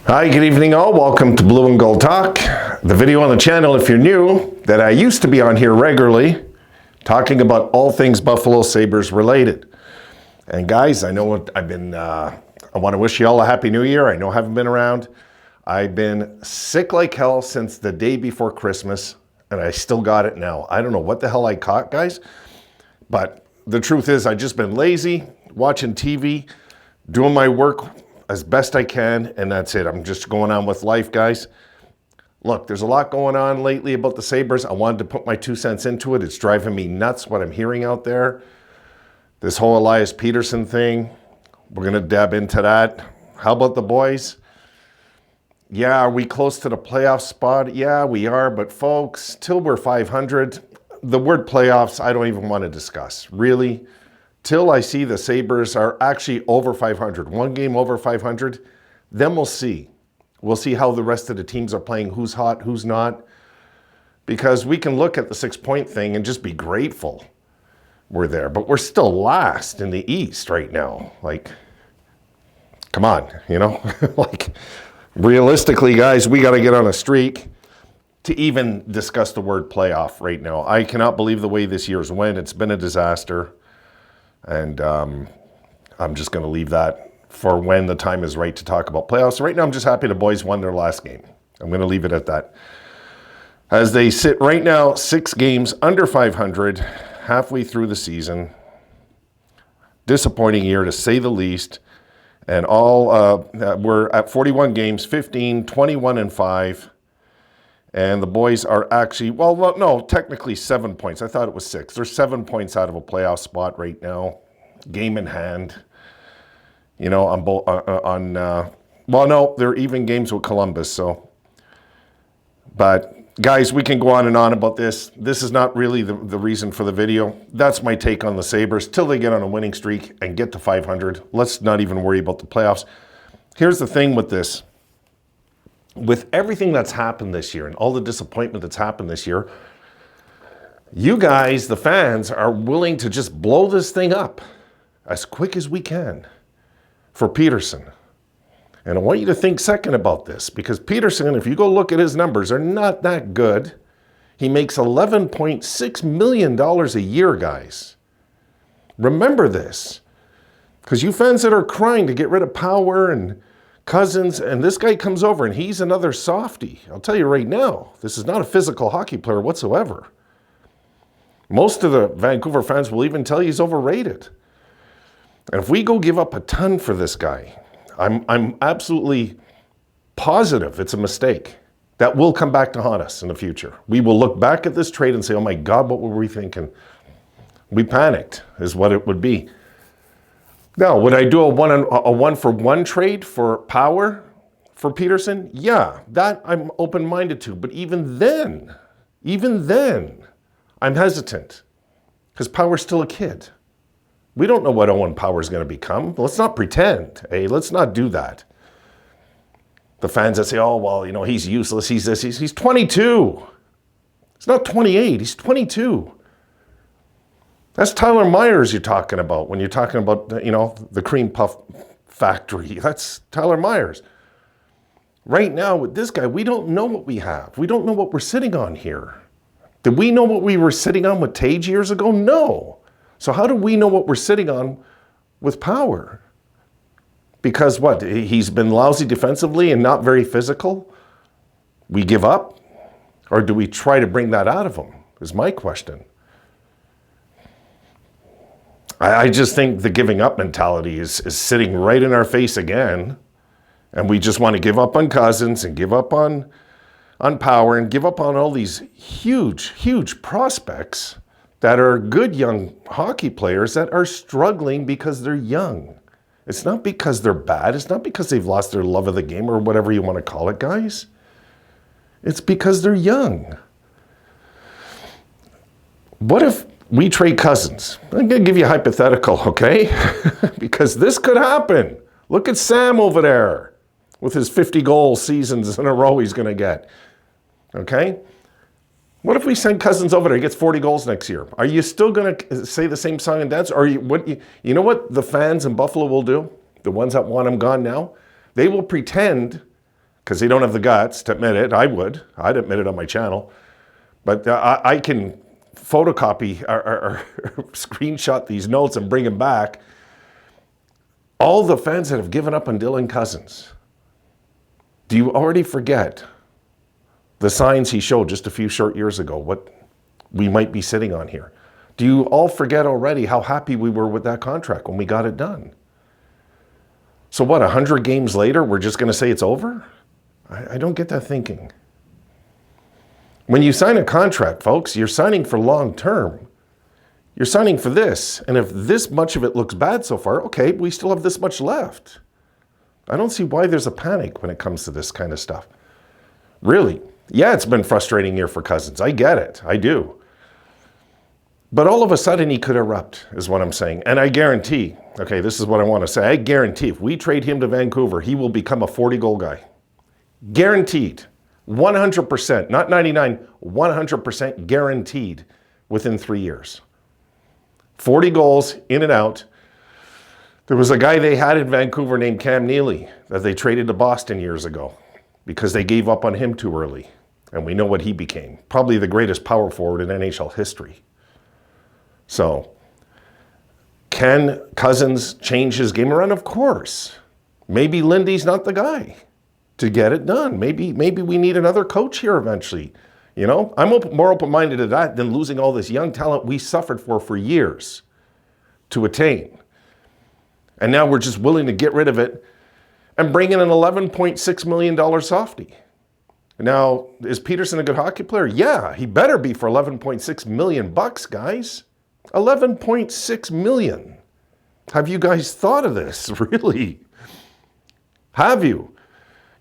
Hi, good evening all. Welcome to Blue and Gold Talk, the video on the channel, if you're new, that I used to be on here regularly, talking about all things Buffalo Sabres related. And guys, I know what I've been, I want to wish you all a Happy New Year. I know I haven't been around. I've been sick like hell since the day before Christmas, and I still got it now. I don't know what the hell I caught, guys, but the truth is I've just been lazy, watching TV, doing my work as best I can, and that's it. I'm just going on with life, guys. Look, there's a lot going on lately about the Sabres. I wanted to put my 2 cents into it. It's driving me nuts what I'm hearing out there. This whole Pettersson thing, we're going to dab into that. How about the boys? Yeah, are we close to the playoff spot? Yeah, we are, but folks, till we're 500, the word playoffs, I don't even want to discuss. Really? Till I see the Sabres are actually over 500, one game over 500, then we'll see. We'll see how the rest of the teams are playing, who's hot, who's not. Because we can look at the 6-point thing and just be grateful we're there. But we're still last in the East right now. Like, come on, you know? Like, realistically, guys, we got to get on a streak to even discuss the word playoff right now. I cannot believe the way this year's went. It's been a disaster. And I'm just going to leave that for when the time is right to talk about playoffs. Right now, I'm just happy the boys won their last game. I'm going to leave it at that. As they sit right now, 6 games under 500, halfway through the season. Disappointing year, to say the least. And all we're at 41 games, 15, 21, and 5. And the boys are actually, well, no, technically 7 points. I thought it was 6. They're 7 points out of a playoff spot right now, game in hand. You know, well, no, they're even games with Columbus. So, but guys, we can go on and on about this. This is not really the reason for the video. That's my take on the Sabres till they get on a winning streak and get to 500. Let's not even worry about the playoffs. Here's the thing with this. With everything that's happened this year and all the disappointment that's happened this year, you guys, the fans, are willing to just blow this thing up as quick as we can for Pettersson. And I want you to think second about this, because Pettersson, if you go look at his numbers, are not that good. He makes $11.6 million a year, guys. Remember this, because you fans that are crying to get rid of Power and Cousins, and this guy comes over and he's another softie. I'll tell you right now, this is not a physical hockey player whatsoever. Most of the Vancouver fans will even tell you he's overrated. And if we go give up a ton for this guy, I'm absolutely positive it's a mistake that will come back to haunt us in the future. We will look back at this trade and say, oh my God, what were we thinking? We panicked, is what it would be. Now, would I do a one-for-one trade for Power for Pettersson? Yeah, that I'm open-minded to. But even then, I'm hesitant because Power's still a kid. We don't know what Owen Power's going to become. Let's not pretend. Hey, let's not do that. The fans that say, oh, well, you know, he's useless. He's this. He's 22. He's not 28. He's 22. That's Tyler Myers you're talking about when you're talking about, you know, the cream puff factory. That's Tyler Myers. Right now with this guy, we don't know what we have. We don't know what we're sitting on here. Did we know what we were sitting on with Tage years ago? No. So how do we know what we're sitting on with Power? Because what? He's been lousy defensively and not very physical? We give up? Or do we try to bring that out of him? Is my question. I just think the giving up mentality is sitting right in our face again. And we just want to give up on Cousins and give up on Power and give up on all these huge prospects that are good young hockey players that are struggling because they're young. It's not because they're bad. It's not because they've lost their love of the game or whatever you want to call it, guys. It's because they're young. What if we trade Cousins? I'm going to give you a hypothetical, okay? Because this could happen. Look at Sam over there with his 50 goal seasons in a row he's going to get, okay? What if we send Cousins over there, he gets 40 goals next year? Are you still going to say the same song and dance? Or you know what the fans in Buffalo will do? The ones that want him gone now? They will pretend because they don't have the guts to admit it. I'd admit it on my channel. But I can photocopy or screenshot these notes and bring them back. All the fans that have given up on Dylan Cozens, do you already forget the signs he showed just a few short years ago, what we might be sitting on here? Do you all forget already how happy we were with that contract when we got it done? So what, 100 games later, we're just going to say it's over? I don't get that thinking. When you sign a contract, folks, you're signing for long term. You're signing for this. And if this much of it looks bad so far, okay, we still have this much left. I don't see why there's a panic when it comes to this kind of stuff. Really. Yeah, it's been a frustrating year for Cozens. I get it. I do. But all of a sudden he could erupt, is what I'm saying. And I guarantee, okay, this is what I want to say. I guarantee if we trade him to Vancouver, he will become a 40-goal guy. Guaranteed. 100%. Not 99, 100% guaranteed within 3 years. 40 goals in and out. There was a guy they had in Vancouver named Cam Neely that they traded to Boston years ago because they gave up on him too early. And we know what he became. Probably the greatest power forward in NHL history. So, can Cozens change his game around? Of course. Maybe Lindy's not the guy to get it done. Maybe we need another coach here eventually. You know, I'm more open-minded to that than losing all this young talent we suffered for years to attain. And now we're just willing to get rid of it and bring in an $11.6 million softie. Now, is Pettersson a good hockey player? Yeah, he better be for $11.6 million bucks, guys. $11.6 million. Have you guys thought of this? Really? Have you?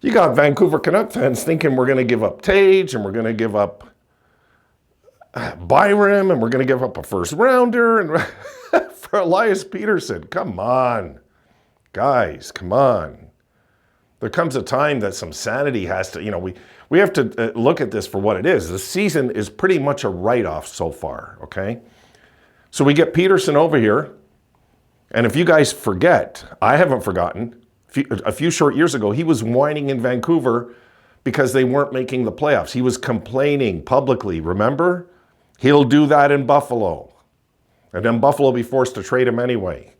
You got Vancouver Canuck fans thinking we're going to give up Tage and we're going to give up Byram and we're going to give up a first rounder and for Elias Pettersson. Come on, guys, come on. There comes a time that some sanity has to, you know, we have to look at this for what it is. The season is pretty much a write-off so far, okay? So we get Pettersson over here, and if you guys forget, I haven't forgotten, a few short years ago, he was whining in Vancouver because they weren't making the playoffs. He was complaining publicly, remember? He'll do that in Buffalo. And then Buffalo will be forced to trade him anyway.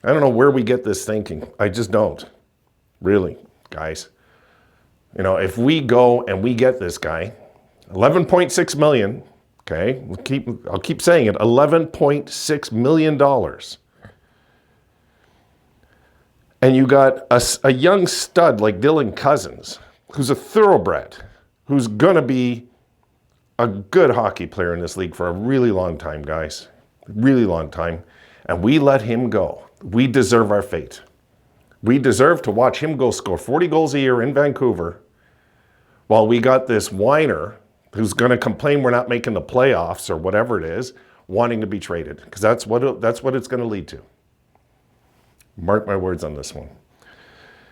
I don't know where we get this thinking. I just don't. Really, guys. You know, if we go and we get this guy, $11.6 million, okay, I'll keep saying it, $11.6 million. And you got a young stud like Dylan Cozens, who's a thoroughbred, who's going to be a good hockey player in this league for a really long time, guys. Really long time. And we let him go. We deserve our fate. We deserve to watch him go score 40 goals a year in Vancouver while we got this whiner who's going to complain we're not making the playoffs or whatever it is, wanting to be traded. Because that's what it's going to lead to. Mark my words on this one.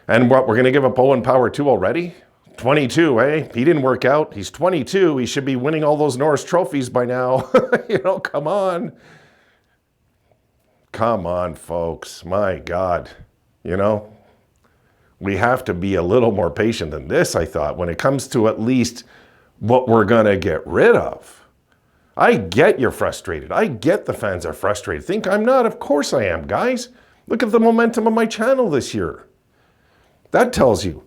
And what, we're going to give up Owen Power 2 already? 22, eh? He didn't work out. He's 22. He should be winning all those Norris trophies by now. You know, come on. Come on, folks. My God. You know, we have to be a little more patient than this, I thought, when it comes to at least what we're going to get rid of. I get you're frustrated. I get the fans are frustrated. Think I'm not? Of course I am, guys. Look at the momentum of my channel this year. That tells you.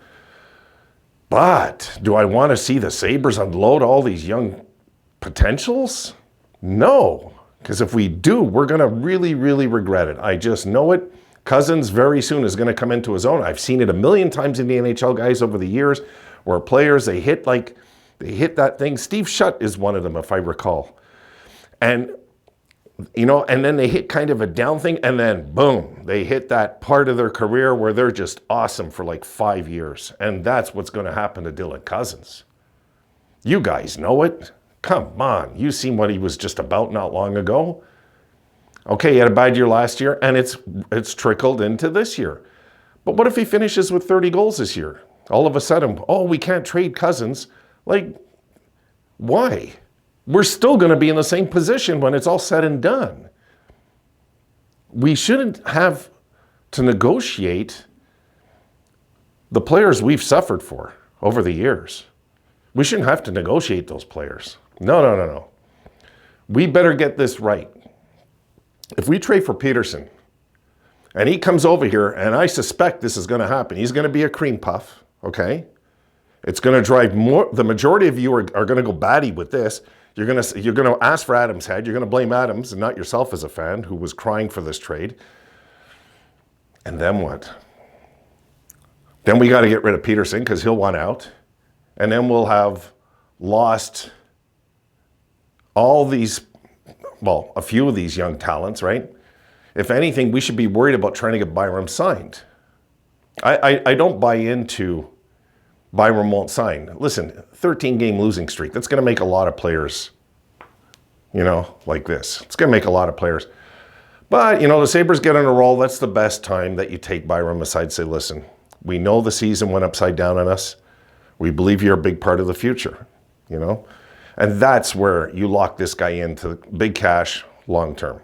But do I want to see the Sabres unload all these young potentials? No. Because if we do, we're going to really, really regret it. I just know it. Cozens very soon is going to come into his own. I've seen it a million times in the NHL, guys, over the years, where players, they hit that thing. Steve Shutt is one of them, if I recall. And you know, and then they hit kind of a down thing, and then boom, they hit that part of their career where they're just awesome for like 5 years. And that's what's going to happen to Dylan Cozens. You guys know it. Come on. You've seen what he was just about not long ago. Okay, he had a bad year last year, and it's trickled into this year. But what if he finishes with 30 goals this year? All of a sudden, oh, we can't trade Cozens. Like, why? We're still going to be in the same position when it's all said and done. We shouldn't have to negotiate the players we've suffered for over the years. We shouldn't have to negotiate those players. No. We better get this right. If we trade for Pettersson, and he comes over here, and I suspect this is going to happen. He's going to be a cream puff, okay? It's going to drive more. The majority of you are going to go batty with this. You're going to ask for Adams' head. You're going to blame Adams and not yourself as a fan who was crying for this trade. And then what? Then we got to get rid of Pettersson because he'll want out. And then we'll have lost all these, well, a few of these young talents, right? If anything, we should be worried about trying to get Byram signed. I don't buy into Byram won't sign. Listen, 13-game losing streak, that's going to make a lot of players, like this. It's going to make a lot of players. But, the Sabres get on a roll. That's the best time that you take Byram aside and say, listen, we know the season went upside down on us. We believe you're a big part of the future, And that's where you lock this guy into big cash long term.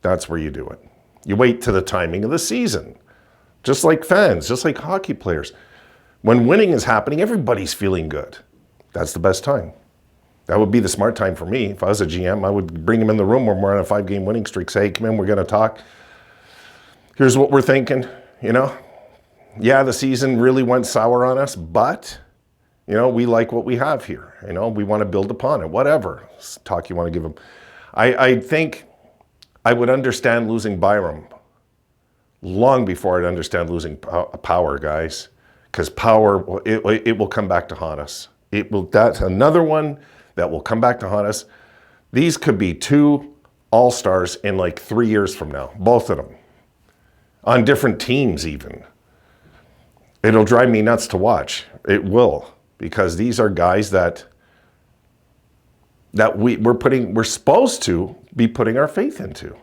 That's where you do it. You wait to the timing of the season. Just like fans, just like hockey players. When winning is happening, everybody's feeling good. That's the best time. That would be the smart time for me. If I was a GM, I would bring him in the room when we're on a 5-game winning streak. Say, hey, come in, we're going to talk. Here's what we're thinking, Yeah, the season really went sour on us, but, we like what we have here. We want to build upon it, whatever talk you want to give them. I think I would understand losing Byram long before I'd understand losing Power, guys. Because Power, it will come back to haunt us. That's another one that will come back to haunt us. These could be 2 all-stars in like 3 years from now, both of them. On different teams even. It'll drive me nuts to watch. It will. Because these are guys that we're supposed to be putting our faith into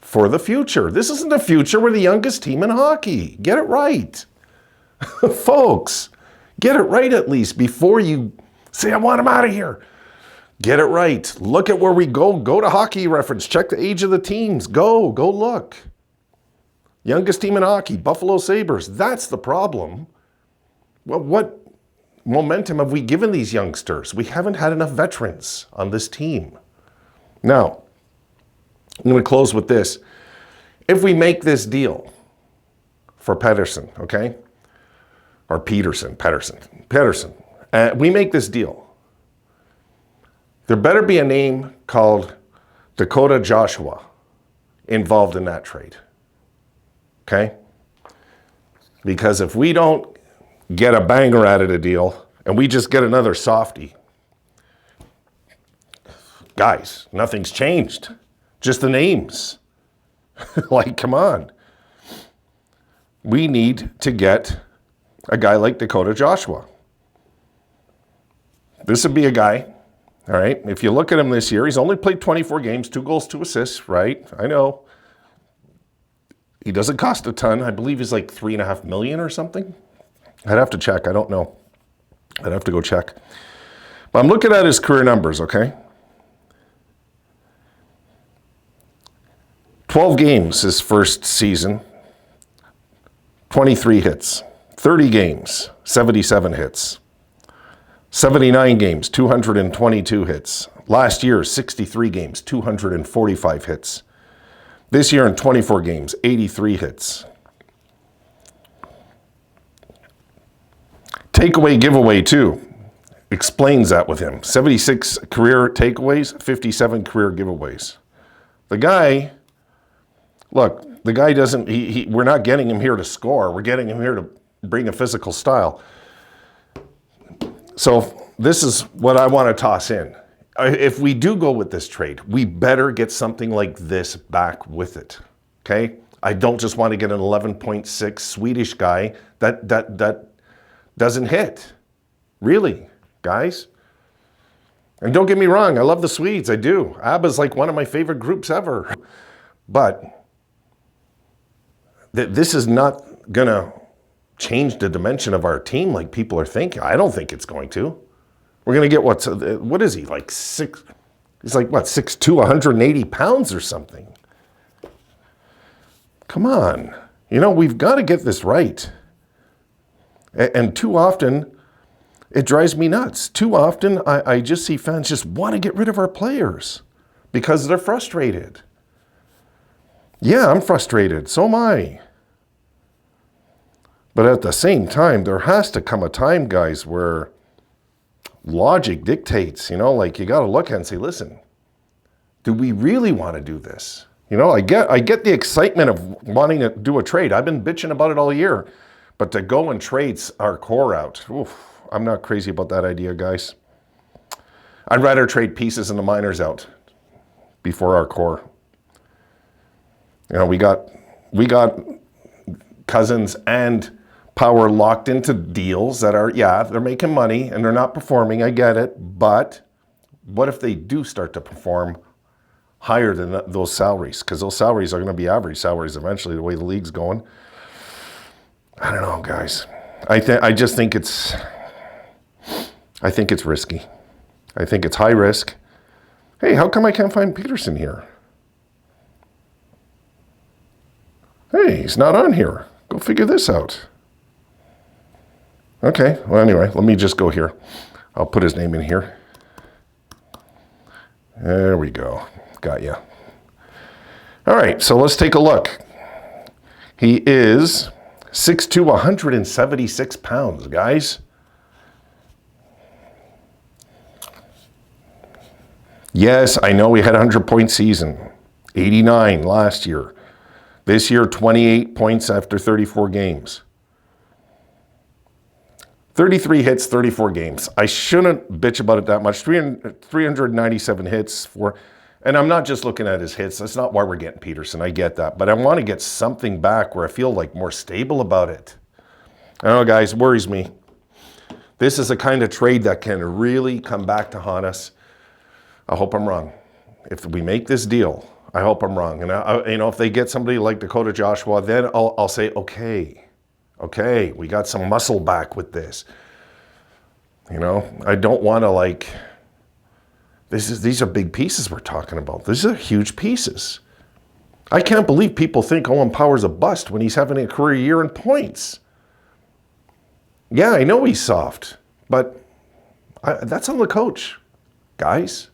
for the future. This isn't the future. We're the youngest team in hockey. Get it right. Folks, get it right at least before you say, I want him out of here. Get it right. Look at where we go. Go to Hockey Reference. Check the age of the teams. Go look. Youngest team in hockey, Buffalo Sabres. That's the problem. Well, what momentum have we given these youngsters? We haven't had enough veterans on this team. Now, I'm going to close with this. If we make this deal for Pettersson, okay? Or Pettersson. We make this deal. There better be a name called Dakota Joshua involved in that trade. Okay? Because if we don't get a banger out of the deal and we just get another softie, guys, nothing's changed. Just the names. Like, come on. We need to get a guy like Dakota Joshua. This would be a guy, all right? If you look at him this year, he's only played 24 games, 2 goals, 2 assists, right? I know. He doesn't cost a ton. I believe he's like $3.5 million or something. I'd have to check. I don't know. I'd have to go check. But I'm looking at his career numbers, okay? 12 games his first season, 23 hits. 30 games, 77 hits. 79 games, 222 hits. Last year, 63 games, 245 hits. This year in 24 games, 83 hits. Takeaway giveaway too explains that with him. 76 career takeaways, 57 career giveaways. The guy, look, the guy doesn't, we're not getting him here to score. We're getting him here to bring a physical style. So this is what I want to toss in. If we do go with this trade, we better get something like this back with it, okay? I don't just want to get an 11.6 Swedish guy that doesn't hit. Really, guys? And don't get me wrong, I love the Swedes, I do. ABBA's like one of my favorite groups ever. But this is not going to change the dimension of our team like people are thinking. I don't think it's going to. We're going to get what is he, like 6? He's like, what, 6'2", 180 pounds or something. Come on. We've got to get this right. And too often, it drives me nuts. Too often, I just see fans just want to get rid of our players because they're frustrated. Yeah, I'm frustrated. So am I. But at the same time, there has to come a time, guys, where logic dictates, like you got to look at it and say, listen, do we really want to do this? I get the excitement of wanting to do a trade. I've been bitching about it all year. But to go and trade our core out, I'm not crazy about that idea, guys. I'd rather trade pieces in the minors out before our core. We got Cousins and Power locked into deals that are, they're making money and they're not performing. I get it. But what if they do start to perform higher than those salaries? Because those salaries are going to be average salaries eventually, the way the league's going. I don't know, guys. I think it's risky. I think it's high risk. Hey, how come I can't find Pettersson here? Hey, he's not on here. Go figure this out. Okay, well, anyway, let me just go here. I'll put his name in here. There we go. Got you. All right, so let's take a look. He is 6'2", 176 pounds, guys. Yes, I know we had a 100-point season. 89 last year. This year, 28 points after 34 games. 33 hits, 34 games. I shouldn't bitch about it that much. 397 hits and I'm not just looking at his hits. That's not why we're getting Pettersson. I get that. But I want to get something back where I feel like more stable about it. I don't know, guys, worries me. This is a kind of trade that can really come back to haunt us. I hope I'm wrong. If we make this deal, I hope I'm wrong. And if they get somebody like Dakota Joshua, then I'll say, okay, we got some muscle back with this. I don't want to these are big pieces we're talking about. These are huge pieces. I can't believe people think Owen Power's a bust when he's having a career year in points. Yeah, I know he's soft, but that's on the coach, guys.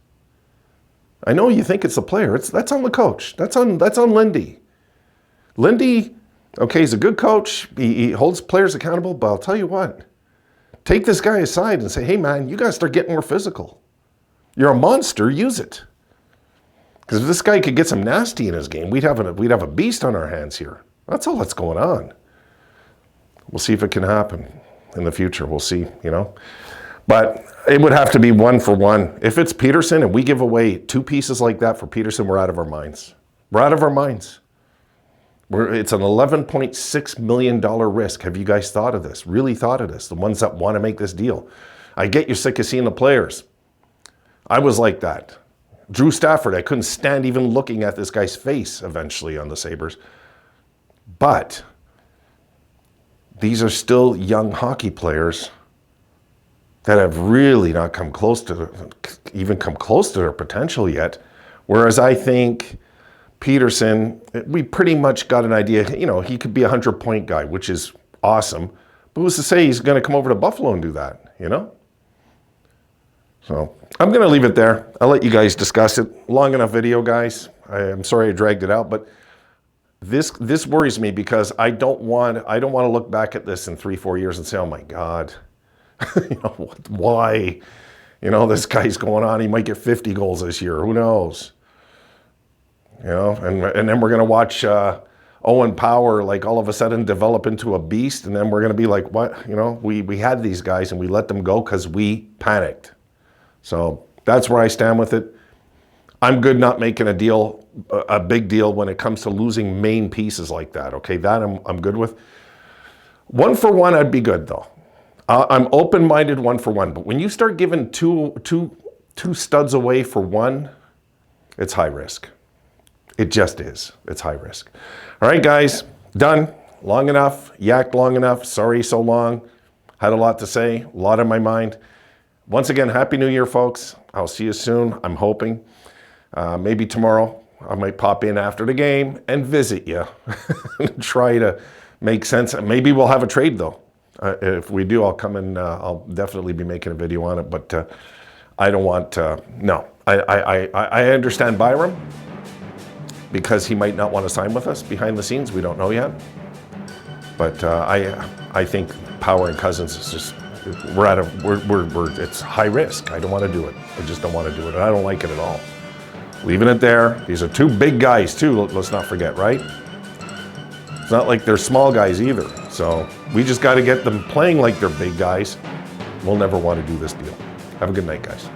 I know you think it's the player. That's on the coach. That's on Lindy. Lindy, okay, he's a good coach. He holds players accountable, but I'll tell you what. Take this guy aside and say, hey, man, you got to start getting more physical. You're a monster. Use it. Because if this guy could get some nasty in his game, we'd have a beast on our hands here. That's all that's going on. We'll see if it can happen in the future. We'll see, But it would have to be 1-for-1. If it's Pettersson and we give away 2 pieces like that for Pettersson, we're out of our minds. We're out of our minds. It's an $11.6 million risk. Have you guys thought of this? Really thought of this? The ones that want to make this deal. I get you're sick of seeing the players. I was like that. Drew Stafford, I couldn't stand even looking at this guy's face eventually on the Sabres. But these are still young hockey players that have really not come close to their potential yet. Whereas I think Pettersson, we pretty much got an idea, he could be a 100-point guy, which is awesome. But who's to say he's going to come over to Buffalo and do that, So I'm going to leave it there. I'll let you guys discuss it. Long enough video, guys. I'm sorry I dragged it out, but this worries me because I don't want to look back at this in 3-4 years and say, oh my God, why? This guy's going on. He might get 50 goals this year. Who knows? And then we're going to watch Owen Power all of a sudden develop into a beast, and then we're going to be like, what? We had these guys and we let them go because we panicked. So that's where I stand with it. I'm good not making a big deal when it comes to losing main pieces like that. Okay, that I'm good with. 1-for-1, I'd be good though. I'm open-minded 1-for-1, but when you start giving two studs away for one, it's high risk. It just is. It's high risk. All right, guys, done. Long enough. Yacked long enough. Sorry so long. Had a lot to say, a lot on my mind. Once again, Happy New Year, folks. I'll see you soon, I'm hoping. Maybe tomorrow I might pop in after the game and visit you. Try to make sense. Maybe we'll have a trade, though. If we do, I'll come and I'll definitely be making a video on it. But I don't want. No, I understand Byram because he might not want to sign with us behind the scenes. We don't know yet. But I think Power and Cousins is just it's high risk. I don't want to do it. I just don't want to do it. And I don't like it at all. Leaving it there. These are two big guys too. Let's not forget, right? It's not like they're small guys either. So we just got to get them playing like they're big guys. We'll never want to do this deal. Have a good night, guys.